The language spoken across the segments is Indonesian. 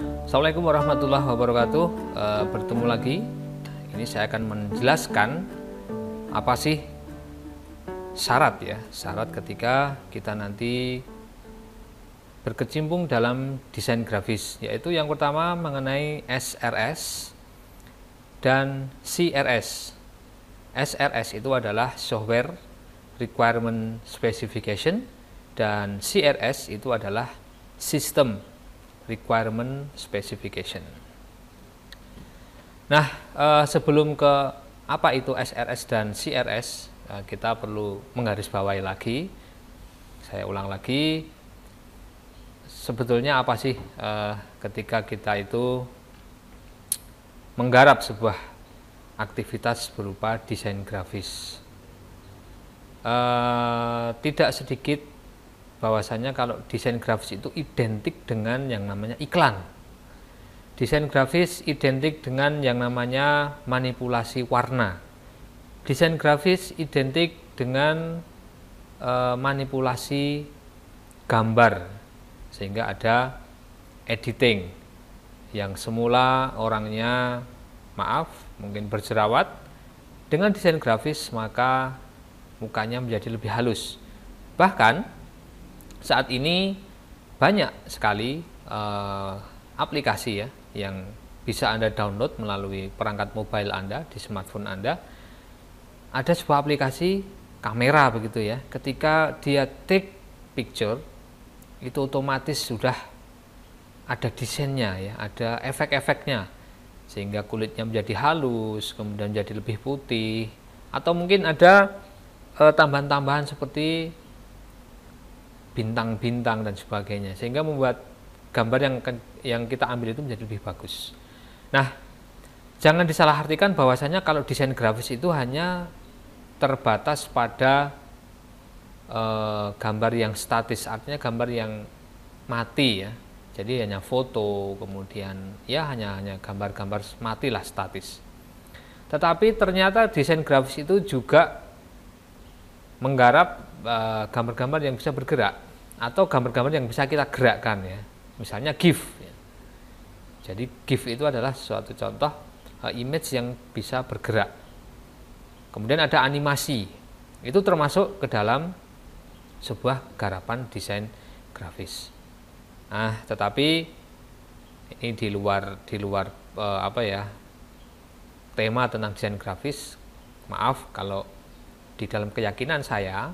Assalamualaikum warahmatullahi wabarakatuh. Bertemu lagi. Ini saya akan menjelaskan apa sih syarat ketika kita nanti berkecimpung dalam desain grafis, yaitu yang pertama mengenai SRS dan CRS. SRS itu adalah Software Requirement Specification dan CRS itu adalah System Requirement Specification. Nah, sebelum ke apa itu SRS dan CRS, kita perlu menggarisbawahi lagi. Saya ulang lagi, sebetulnya apa sih ketika kita itu menggarap sebuah aktivitas berupa desain grafis. Tidak sedikit bahwasanya kalau desain grafis itu identik dengan yang namanya iklan. Desain grafis identik dengan yang namanya manipulasi warna. Desain grafis identik dengan manipulasi gambar, sehingga ada editing yang semula orangnya mungkin berjerawat, dengan desain grafis maka mukanya menjadi lebih halus. Bahkan saat ini banyak sekali aplikasi yang bisa Anda download melalui perangkat mobile Anda, di smartphone Anda. Ada sebuah aplikasi kamera begitu ya. Ketika dia take picture, itu otomatis sudah ada desainnya ya, ada efek-efeknya, sehingga kulitnya menjadi halus, kemudian menjadi lebih putih, atau mungkin ada tambahan-tambahan seperti bintang-bintang dan sebagainya, sehingga membuat gambar yang kita ambil itu menjadi lebih bagus. Nah, jangan disalahartikan bahwasanya kalau desain grafis itu hanya terbatas pada gambar yang statis, artinya gambar yang mati ya. Jadi hanya foto, kemudian ya hanya gambar-gambar mati lah, statis. Tetapi ternyata desain grafis itu juga menggarap gambar-gambar yang bisa bergerak atau gambar-gambar yang bisa kita gerakkan ya, misalnya GIF ya. Jadi GIF itu adalah suatu contoh image yang bisa bergerak. Kemudian ada animasi, itu termasuk ke dalam sebuah garapan desain grafis. Nah, tetapi ini di luar tema tentang desain grafis. Maaf kalau di dalam keyakinan saya,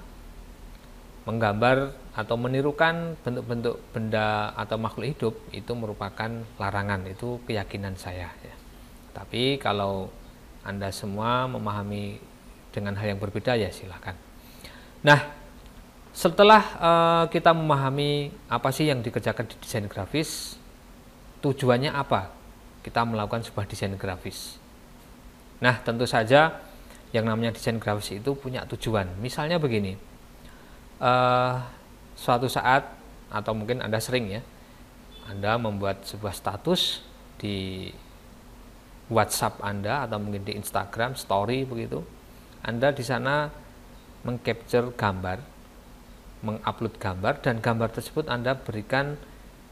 menggambar atau menirukan bentuk-bentuk benda atau makhluk hidup itu merupakan larangan, itu keyakinan saya ya. Tapi kalau Anda semua memahami dengan hal yang berbeda ya silakan. Nah, setelah kita memahami apa sih yang dikerjakan di desain grafis, tujuannya apa kita melakukan sebuah desain grafis. Nah, tentu saja yang namanya desain grafis itu punya tujuan. Misalnya begini, suatu saat atau mungkin Anda sering ya, Anda membuat sebuah status di WhatsApp Anda atau mungkin di Instagram story begitu. Anda di sana mengcapture gambar, mengupload gambar, dan gambar tersebut Anda berikan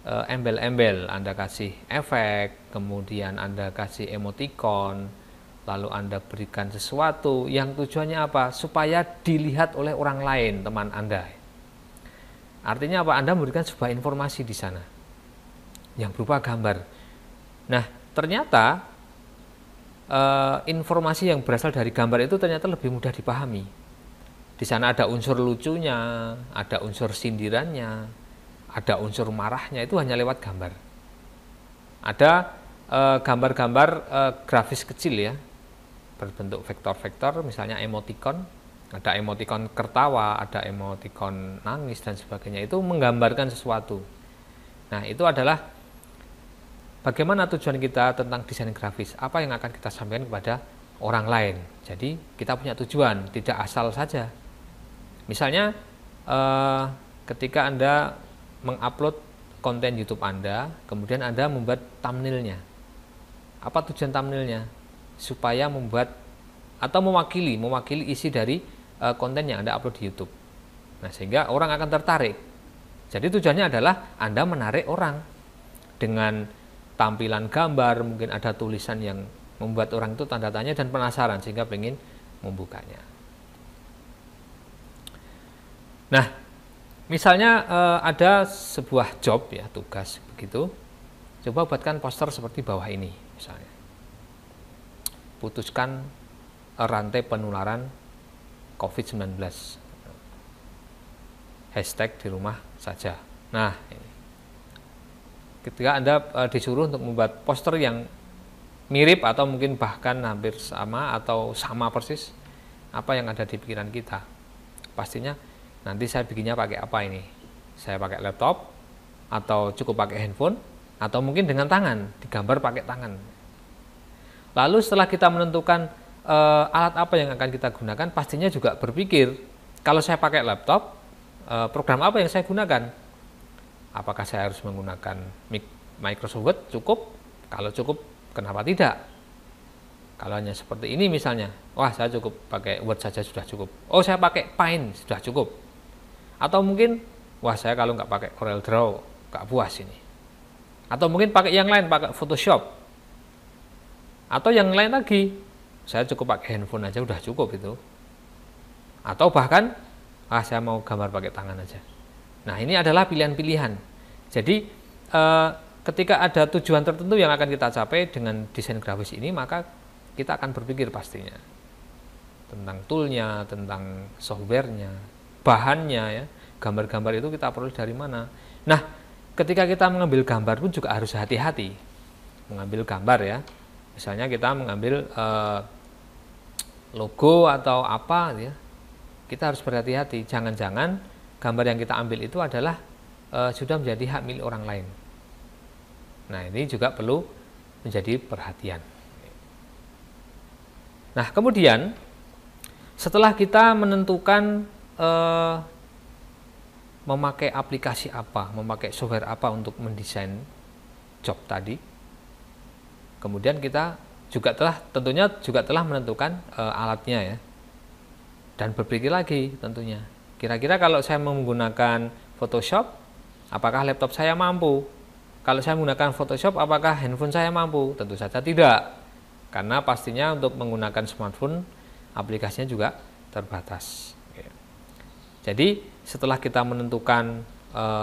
embel-embel, Anda kasih efek, kemudian Anda kasih emoticon, lalu Anda berikan sesuatu yang tujuannya apa? Supaya dilihat oleh orang lain, teman Anda. Artinya apa? Anda memberikan sebuah informasi di sana yang berupa gambar. Nah, ternyata informasi yang berasal dari gambar itu ternyata lebih mudah dipahami. Di sana ada unsur lucunya, ada unsur sindirannya, ada unsur marahnya, itu hanya lewat gambar. Ada gambar-gambar grafis kecil ya, berbentuk vektor-vektor, misalnya emoticon, ada emoticon tertawa, ada emoticon nangis dan sebagainya, itu menggambarkan sesuatu. Nah, itu adalah bagaimana tujuan kita tentang desain grafis, apa yang akan kita sampaikan kepada orang lain. Jadi kita punya tujuan, tidak asal saja. Misalnya ketika Anda mengupload konten YouTube Anda, kemudian Anda membuat thumbnailnya. Apa tujuan thumbnailnya? Supaya membuat atau mewakili isi dari konten yang Anda upload di YouTube. Nah, sehingga orang akan tertarik. Jadi tujuannya adalah Anda menarik orang dengan tampilan gambar, mungkin ada tulisan yang membuat orang itu tanda tanya dan penasaran sehingga ingin membukanya. Nah, misalnya ada sebuah job ya, tugas begitu. Coba buatkan poster seperti bawah ini misalnya. Putuskan rantai penularan COVID-19. Hashtag di rumah saja. Nah, ini. Ketika Anda disuruh untuk membuat poster yang mirip atau mungkin bahkan hampir sama atau sama persis apa yang ada di pikiran kita, pastinya nanti saya bikinnya pakai apa ini? Saya pakai laptop atau cukup pakai handphone atau mungkin dengan tangan, digambar pakai tangan. Lalu setelah kita menentukan alat apa yang akan kita gunakan, pastinya juga berpikir, kalau saya pakai laptop, program apa yang saya gunakan? Apakah saya harus menggunakan Microsoft Word? Cukup? Kalau cukup, kenapa tidak? Kalau hanya seperti ini misalnya, wah saya cukup pakai Word saja sudah cukup. Oh saya pakai Paint sudah cukup. Atau mungkin, wah saya kalau nggak pakai Corel Draw, nggak puas ini. Atau mungkin pakai yang lain, pakai Photoshop. Atau yang lain lagi, saya cukup pakai handphone aja udah cukup itu. Atau bahkan, saya mau gambar pakai tangan aja. Nah ini adalah pilihan-pilihan. Jadi ketika ada tujuan tertentu yang akan kita capai dengan desain grafis ini, maka kita akan berpikir pastinya tentang toolnya, tentang softwarenya, bahannya ya, gambar-gambar itu kita peroleh dari mana. Nah ketika kita mengambil gambar pun juga harus hati-hati mengambil gambar ya. Misalnya kita mengambil logo atau apa ya, kita harus berhati-hati, jangan-jangan gambar yang kita ambil itu adalah sudah menjadi hak milik orang lain. Nah ini juga perlu menjadi perhatian. Nah kemudian setelah kita menentukan memakai aplikasi apa, memakai software apa untuk mendesain job tadi, kemudian kita juga tentunya telah menentukan alatnya ya, dan berpikir lagi tentunya. Kira-kira kalau saya menggunakan Photoshop, apakah laptop saya mampu? Kalau saya menggunakan Photoshop, apakah handphone saya mampu? Tentu saja tidak. Karena pastinya untuk menggunakan smartphone, aplikasinya juga terbatas. Jadi setelah kita menentukan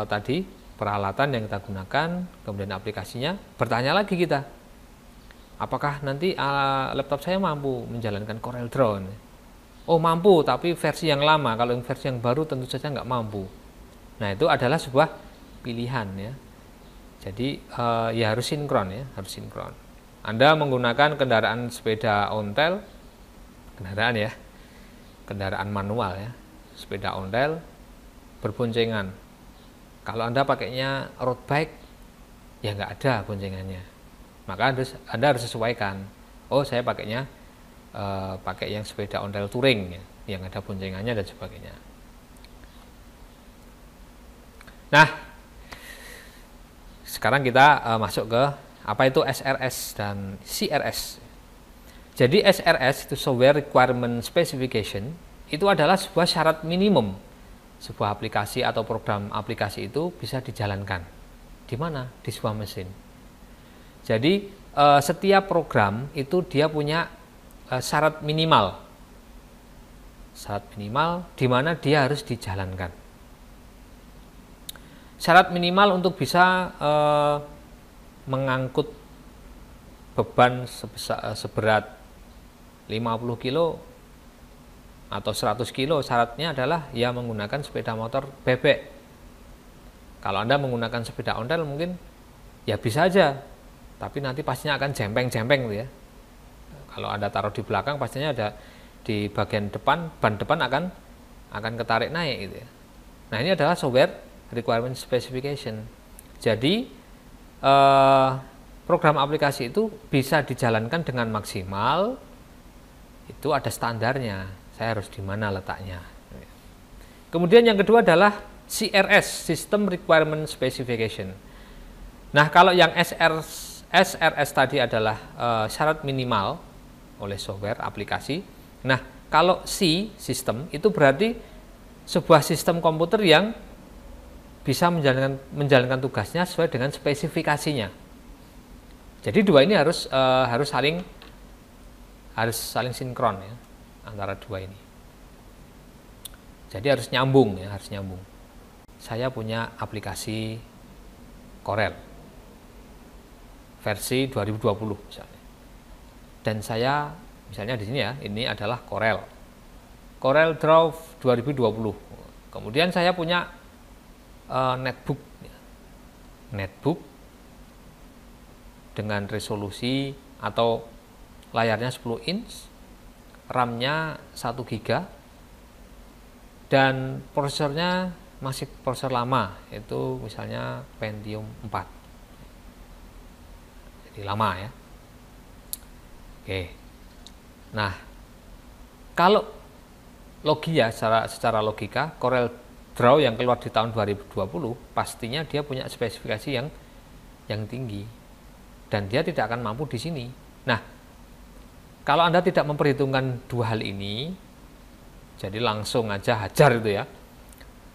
tadi peralatan yang kita gunakan, kemudian aplikasinya, bertanya lagi kita, apakah nanti laptop saya mampu menjalankan Corel Draw? Oh mampu, tapi versi yang lama. Kalau versi yang baru tentu saja nggak mampu. Nah itu adalah sebuah pilihan ya. Jadi ya harus sinkron ya, harus sinkron. Anda menggunakan kendaraan sepeda ontel, kendaraan manual ya, sepeda ontel berboncengan. Kalau Anda pakainya road bike, ya nggak ada boncengannya. Maka Anda harus sesuaikan. Oh saya pakainya pakai yang sepeda ontel touring ya, yang ada boncengannya dan sebagainya. Nah, sekarang kita masuk ke apa itu SRS dan CRS. Jadi SRS itu Software Requirement Specification, itu adalah sebuah syarat minimum sebuah aplikasi atau program aplikasi itu bisa dijalankan. Di mana? Di sebuah mesin. Jadi setiap program itu dia punya syarat minimal di mana dia harus dijalankan. Syarat minimal untuk bisa mengangkut beban seberat 50 kilo atau 100 kilo, syaratnya adalah ya menggunakan sepeda motor bebek. Kalau Anda menggunakan sepeda ontel mungkin ya bisa aja, tapi nanti pastinya akan jempeng-jempeng ya. Kalau Anda taruh di belakang, pastinya ada di bagian depan, ban depan akan ketarik naik gitu ya. Nah ini adalah Software Requirement Specification. Jadi program aplikasi itu bisa dijalankan dengan maksimal, itu ada standarnya. Saya harus di mana letaknya. Kemudian yang kedua adalah CRS, System Requirement Specification. Nah kalau yang SRS tadi adalah syarat minimal oleh software aplikasi. Nah kalau C, sistem, itu berarti sebuah sistem komputer yang bisa menjalankan tugasnya sesuai dengan spesifikasinya. Jadi dua ini harus saling sinkron ya antara dua ini. Jadi harus nyambung ya, harus nyambung. Saya punya aplikasi Corel versi 2020 misalnya. Dan saya misalnya di sini ya, ini adalah Corel Draw 2020. Kemudian saya punya netbook dengan resolusi atau layarnya 10 inch, RAM-nya 1 GB, dan prosesornya masih prosesor lama, itu misalnya Pentium 4. Jadi lama ya. Oke. Nah, kalau secara logika, Corel Draw yang keluar di tahun 2020 pastinya dia punya spesifikasi yang tinggi dan dia tidak akan mampu di sini. Nah, kalau Anda tidak memperhitungkan dua hal ini, jadi langsung aja hajar itu ya.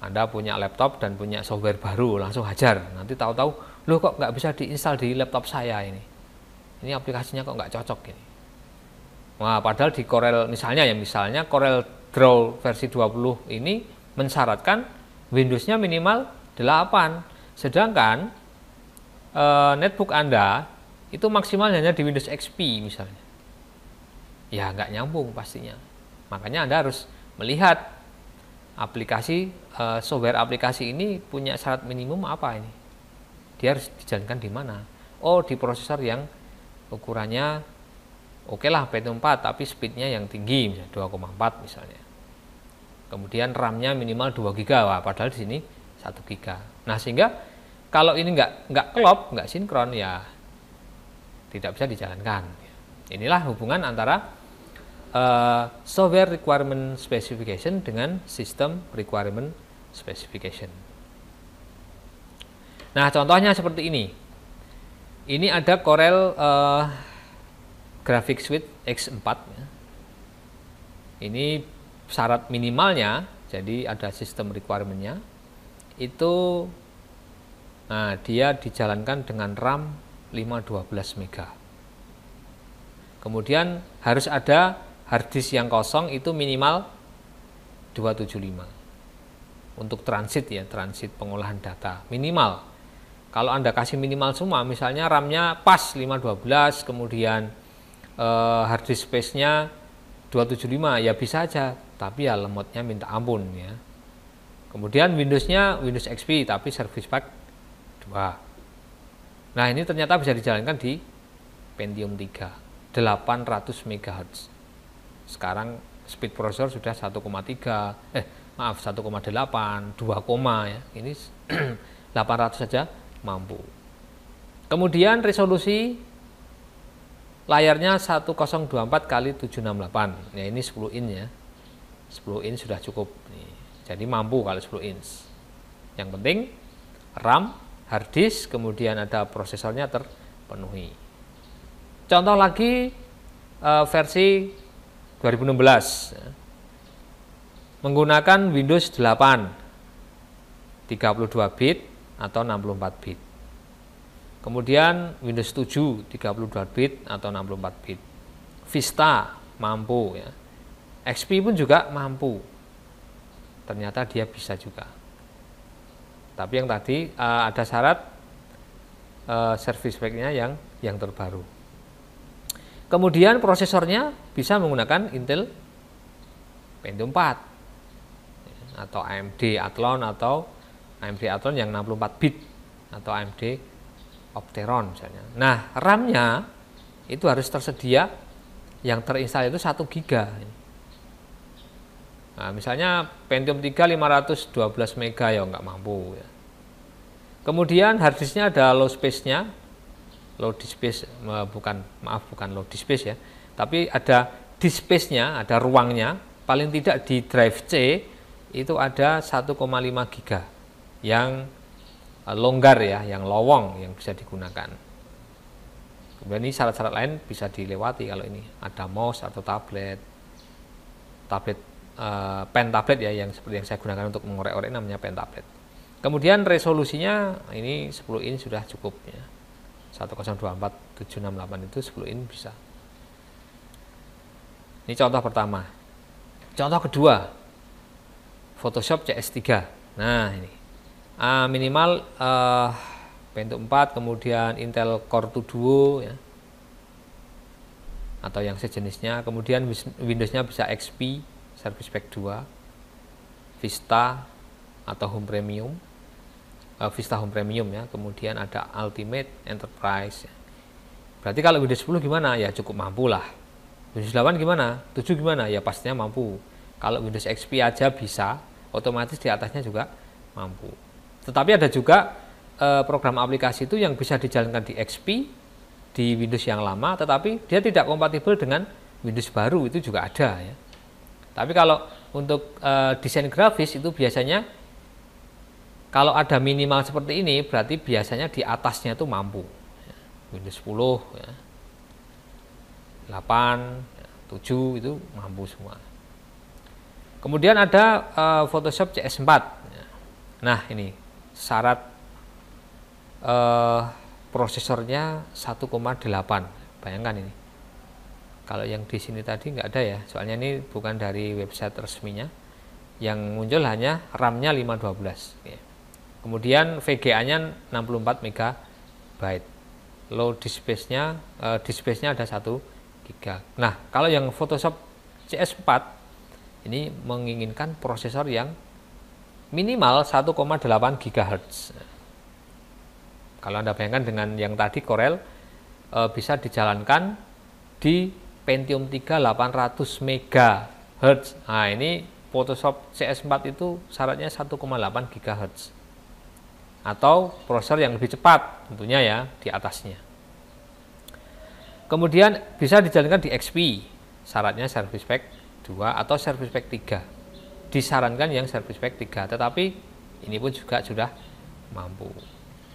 Anda punya laptop dan punya software baru, langsung hajar. Nanti tahu-tahu, loh kok nggak bisa diinstal di laptop saya ini. Ini aplikasinya kok nggak cocok ini. Nah, padahal di Corel misalnya Corel Draw versi 20 ini mensyaratkan Windows-nya minimal 8. Sedangkan netbook Anda itu maksimal hanya di Windows XP misalnya. Ya nggak nyambung pastinya. Makanya Anda harus melihat software aplikasi ini punya syarat minimum apa ini. Dia harus dijalankan di mana? Oh, di prosesor yang ukurannya oke lah Pentium 4 tapi speednya yang tinggi misalnya 2,4 misalnya. Kemudian RAM-nya minimal 2 GB, wah, padahal di sini 1 GB. Nah, sehingga kalau ini nggak klop, nggak sinkron, ya tidak bisa dijalankan. Inilah hubungan antara software requirement specification dengan system requirement specification. Nah, contohnya seperti ini. Ini ada Corel Graphics Suite X4. Ya. Ini syarat minimalnya, jadi ada sistem requirement-nya, itu dia dijalankan dengan RAM 512 MB. Kemudian harus ada harddisk yang kosong itu minimal 275 untuk transit ya, transit pengolahan data minimal. Kalau Anda kasih minimal semua, misalnya RAM-nya pas 512, kemudian harddisk space-nya 275, ya bisa aja, tapi ya lemotnya minta ampun ya. Kemudian Windows-nya Windows XP tapi Service Pack 2. Nah, ini ternyata bisa dijalankan di Pentium 3 800 MHz. Sekarang speed processor sudah 1,8, 2, ya. Ini 800 saja mampu. Kemudian resolusi layarnya 1024 kali 768. Ya, ini 10 inch ya. 10 inch sudah cukup. Jadi mampu kalau 10 inch. Yang penting RAM, hard disk, kemudian ada prosesornya terpenuhi. Contoh lagi versi 2016 menggunakan Windows 8 32 bit atau 64 bit. Kemudian Windows 7 32 bit atau 64 bit. Vista mampu ya. XP pun juga mampu. Ternyata dia bisa juga. Tapi yang tadi ada syarat service pack-nya yang terbaru. Kemudian prosesornya bisa menggunakan Intel Pentium 4 atau AMD Athlon yang 64 bit atau AMD Opteron misalnya. Nah, RAM-nya itu harus tersedia yang terinstall itu 1 GB. Nah, misalnya Pentium 3 512 MB ya nggak mampu ya. Kemudian hard disk-nya ada low space-nya. Low disk space bukan low disk space ya. Tapi ada disk space-nya, ada ruangnya, paling tidak di drive C itu ada 1,5 GB yang longgar ya, yang lowong yang bisa digunakan. Kemudian ini syarat-syarat lain bisa dilewati kalau ini ada mouse atau pen tablet ya, yang seperti yang saya gunakan untuk mengorek-orek namanya pen tablet. Kemudian resolusinya ini 10 inch sudah cukup ya. 1024768 itu 10 in bisa. Ini contoh pertama. Contoh kedua, Photoshop CS3. Nah ini minimal Pentium 4, kemudian Intel Core 2 Duo ya, atau yang sejenisnya. Kemudian Windowsnya bisa XP, Service Pack 2, Vista atau Home Premium, Vista Home Premium ya. Kemudian ada Ultimate, Enterprise ya. Berarti kalau Windows 10 gimana? Ya cukup mampu lah. Windows 8 gimana? 7 gimana? Ya pastinya mampu. Kalau Windows XP aja bisa, otomatis di atasnya juga mampu. Tetapi ada juga program aplikasi itu yang bisa dijalankan di XP, di Windows yang lama, tetapi dia tidak kompatibel dengan Windows baru, itu juga ada ya. Tapi kalau untuk desain grafis itu biasanya kalau ada minimal seperti ini, berarti biasanya di atasnya itu mampu. Windows 10 ya, 8, 7 itu mampu semua. Kemudian ada Photoshop CS4. Nah ini syarat prosesornya 1,8. Bayangkan ini. Kalau yang di sini tadi nggak ada ya, soalnya ini bukan dari website resminya. Yang muncul hanya RAM-nya 512. Kemudian VGA-nya 64 MB. Low disk space-nya ada 1 GB. Nah, kalau yang Photoshop CS4 ini menginginkan prosesor yang minimal 1,8 GHz. Kalau Anda bayangkan dengan yang tadi Corel bisa dijalankan di Pentium 3 800 MHz. Nah, ini Photoshop CS4 itu syaratnya 1,8 GHz. Atau prosesor yang lebih cepat tentunya ya di atasnya. Kemudian bisa dijalankan di XP, syaratnya Service Pack 2 atau Service Pack 3. Disarankan yang Service Pack 3, tetapi ini pun juga sudah mampu.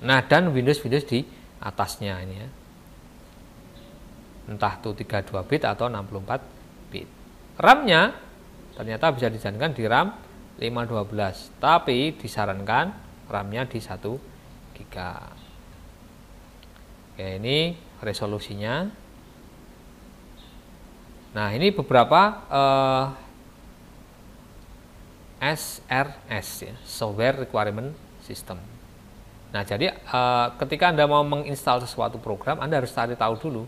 Nah, dan Windows di atasnya ini ya. Entah itu 32 bit atau 64 bit. RAM-nya ternyata bisa dijalankan di RAM 512, tapi disarankan RAM-nya di 1 GB. Oke, ini resolusinya. Nah, ini beberapa SRS ya, Software Requirement System. Nah, jadi ketika Anda mau menginstal sesuatu program, Anda harus cari tahu dulu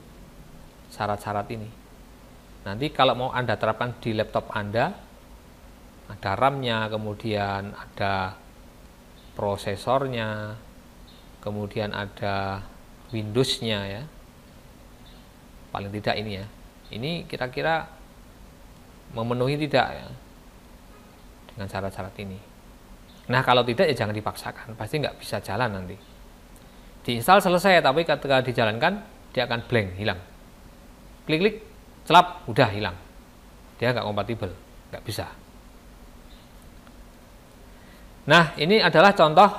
syarat-syarat ini. Nanti kalau mau Anda terapkan di laptop Anda, ada RAM-nya, kemudian ada prosesornya, kemudian ada Windows-nya ya. Paling tidak ini ya. Ini kira-kira memenuhi tidak ya dengan syarat-syarat ini. Nah, kalau tidak ya jangan dipaksakan, pasti nggak bisa jalan nanti. Diinstal selesai, tapi ketika dijalankan dia akan blank, hilang. Klik-klik, celap, udah hilang. Dia nggak kompatibel, nggak bisa. Nah, ini adalah contoh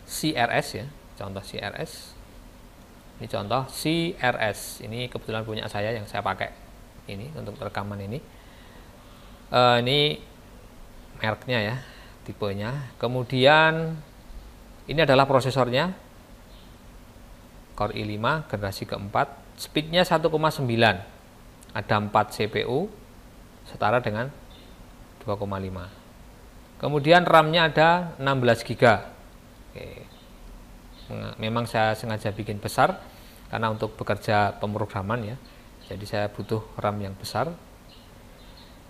CRS ya, contoh CRS. Ini contoh CRS. Ini kebetulan punya saya yang saya pakai ini untuk rekaman ini. Ini mereknya ya, tipenya. Kemudian ini adalah prosesornya Core i5 generasi keempat, speednya 1,9, ada 4 CPU setara dengan 2,5. Kemudian RAM-nya ada 16 GB. Oke. Memang saya sengaja bikin besar karena untuk bekerja pemrograman ya, jadi saya butuh RAM yang besar.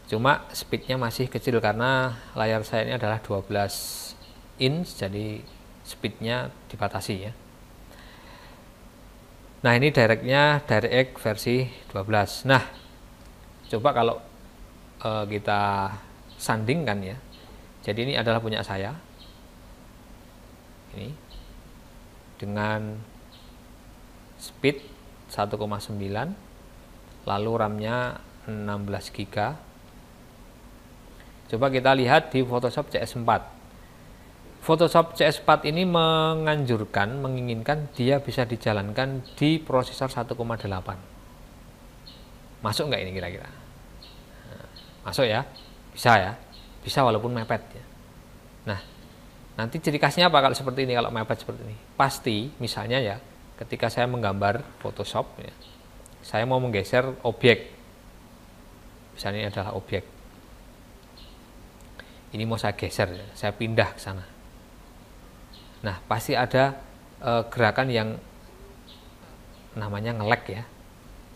Cuma speednya masih kecil karena layar saya ini adalah 12 inch, jadi speednya dibatasi ya. Nah, ini DirectX versi 12. Nah, coba kalau kita sandingkan ya. Jadi ini adalah punya saya. Ini dengan speed 1,9, lalu RAM-nya 16 GB. Coba kita lihat di Photoshop CS4. Photoshop CS4 ini menginginkan dia bisa dijalankan di prosesor 1,8. Masuk nggak ini kira-kira? Masuk ya? Bisa ya? Bisa walaupun mepet ya. Nah, Nanti ciri khasnya apa kalau seperti ini, kalau mepet seperti ini? Pasti, misalnya ya, ketika saya menggambar Photoshop, ya, saya mau menggeser objek. Misalnya ini adalah objek. Ini mau saya geser, ya, saya pindah ke sana. Nah, pasti ada gerakan yang namanya nge-lag ya.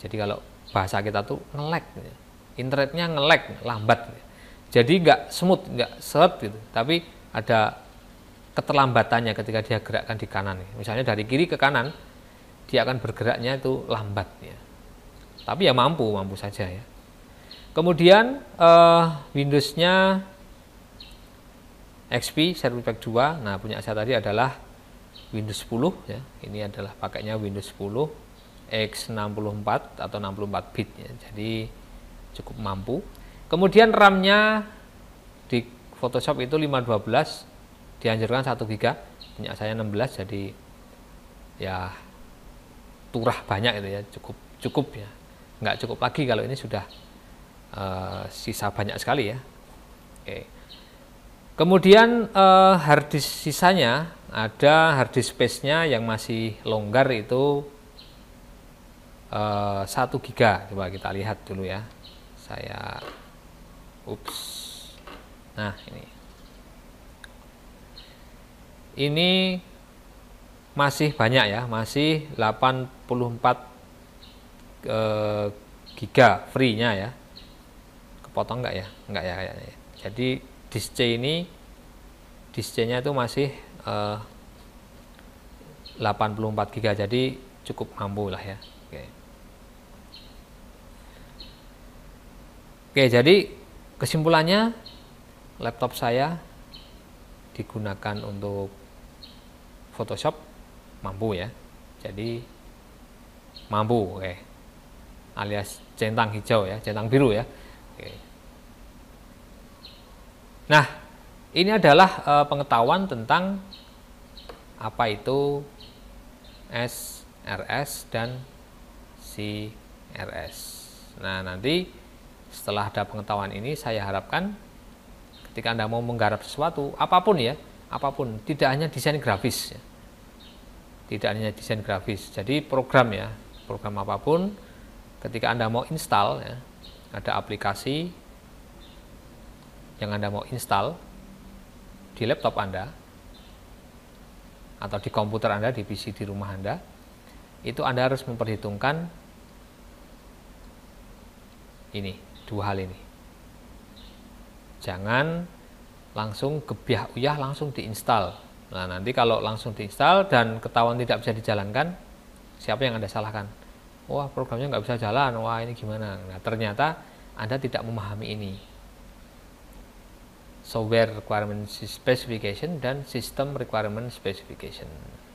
Jadi kalau bahasa kita tuh nge-lag, ya. Internetnya nge-lag, lambat. Ya. Jadi nggak smooth, nggak seret gitu, tapi ada keterlambatannya ketika dia gerakkan di kanan. Misalnya dari kiri ke kanan, dia akan bergeraknya itu lambat. Ya. Tapi ya mampu saja ya. Kemudian Windows-nya XP Service Pack 2. Nah, punya saya tadi adalah Windows 10 ya. Ini adalah pakainya Windows 10 X64 atau 64 bit ya. Jadi cukup mampu. Kemudian RAM-nya di Photoshop itu 512, dianjurkan 1 GB. Punya saya 16, jadi ya turah banyak itu ya, cukup ya. Nggak cukup lagi kalau ini sudah sisa banyak sekali ya. Oke. Kemudian harddisk sisanya, ada harddisk space-nya yang masih longgar itu 1 GB. Coba kita lihat dulu ya. Nah, ini masih banyak ya, masih 84 giga free-nya ya. Kepotong nggak ya? Nggak ya kayaknya. Jadi disk C ini, disk C-nya itu masih 84 giga, jadi cukup mampu lah ya. Oke, jadi kesimpulannya laptop saya digunakan untuk Photoshop mampu ya. Jadi mampu, oke. Alias centang hijau ya, centang biru ya. Oke. Nah, ini adalah pengetahuan tentang apa itu SRS dan CRS. Nah, nanti setelah ada pengetahuan ini, saya harapkan ketika Anda mau menggarap sesuatu, apapun ya, apapun, tidak hanya desain grafis ya. Tidak hanya desain grafis, jadi program ya, program apapun, ketika Anda mau install ya, ada aplikasi yang Anda mau install di laptop Anda atau di komputer Anda, di PC di rumah Anda, itu Anda harus memperhitungkan ini, dua hal ini. Jangan langsung gebiah uyah langsung diinstal. Nah, nanti kalau langsung diinstal dan ketahuan tidak bisa dijalankan, siapa yang Anda salahkan? Wah, programnya nggak bisa jalan, wah ini gimana? Nah, ternyata Anda tidak memahami ini. Software Requirement Specification dan System Requirement Specification.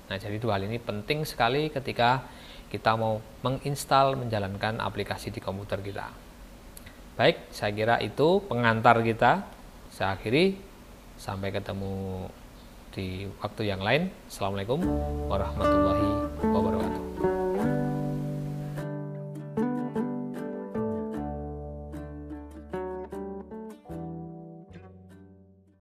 Nah, jadi dua hal ini penting sekali ketika kita mau menginstal, menjalankan aplikasi di komputer kita. Baik, saya kira itu pengantar kita. Saya akhiri, sampai ketemu di waktu yang lain. Assalamualaikum warahmatullahi wabarakatuh.